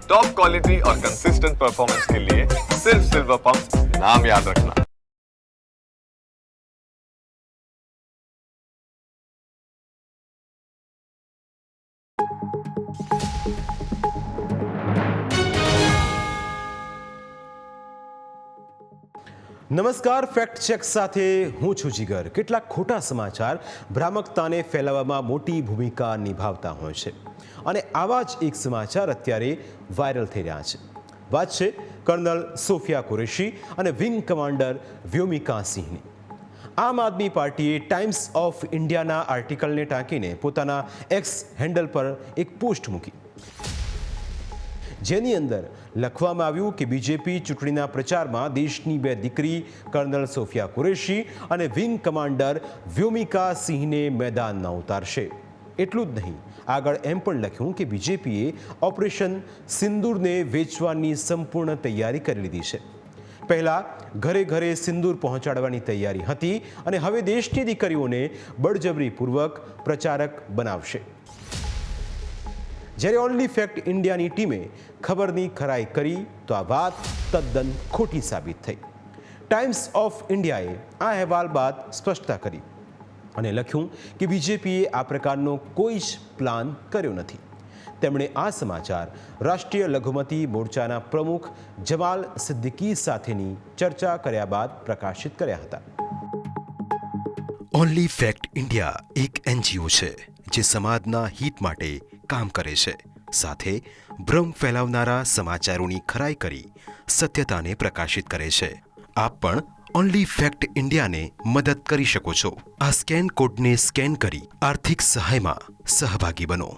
Top quality और consistent performance के लिए सिर्फ सिल्वर पंप नाम याद रखना। નમસ્કાર, ફેક્ટ ચેક સાથે હું છું જીગર. કેટલાક ખોટા સમાચાર ભ્રામકતાને ફેલાવવામાં મોટી ભૂમિકા નિભાવતા હોય છે અને આવા જ એક સમાચાર અત્યારે વાયરલ થઈ રહ્યા છે. વાત છે કર્નલ સોફિયા કુરેશી અને વિંગ કમાન્ડર વ્યોમિકા સિંહની. આમ આદમી પાર્ટીએ ટાઈમ્સ ઓફ ઇન્ડિયાના આર્ટિકલને ટાંકીને પોતાના એક્સ હેન્ડલ પર એક પોસ્ટ મૂકી, જેની અંદર લખવામાં આવ્યું કે બીજેપી ચૂંટણીના પ્રચારમાં દેશની બે દીકરી કર્નલ સોફિયા કુરેશી અને વિંગ કમાન્ડર વ્યોમિકા સિંહને મેદાનમાં ઉતારશે. એટલું જ નહીં, આગળ એમ પણ લખ્યું કે બીજેપીએ ઓપરેશન સિંદૂરને વેચવાની સંપૂર્ણ તૈયારી કરી લીધી છે. પહેલાં ઘરે ઘરે સિંદૂર પહોંચાડવાની તૈયારી હતી અને હવે દેશની દીકરીઓને બળજબરીપૂર્વક પ્રચારક બનાવશે. જ્યારે ઓનલી ફેક્ટ ઇન્ડિયાની ટીમે ખબરની ખરાઈ કરી તો આ વાત તદ્દન ખોટી સાબિત થઈ. ટાઈમ્સ ઓફ ઇન્ડિયાએ આ અહેવાલ બાદ સ્પષ્ટતા કરી અને લખ્યું કે બીજેપીએ આ પ્રકારનો કોઈ જ પ્લાન કર્યો નથી. તેમણે આ સમાચાર રાષ્ટ્રીય લઘુમતી મોરચાના પ્રમુખ જમાલ સિદ્દીકી સાથેની ચર્ચા કર્યા બાદ પ્રકાશિત કર્યા હતા. ઓનલી ફેક્ટ ઇન્ડિયા એક NGO છે જે સમાજના હિત માટે કામ કરે છે, સાથે ભ્રમ ફેલાવનારા સમાચારોની ખરાઈ કરી સત્યતાને પ્રકાશિત કરે છે. આપ પણ ઓનલી ફેક્ટ ઇન્ડિયાને મદદ કરી શકો છો. આ સ્કેન કોડને સ્કેન કરી આર્થિક સહાયમાં સહભાગી બનો.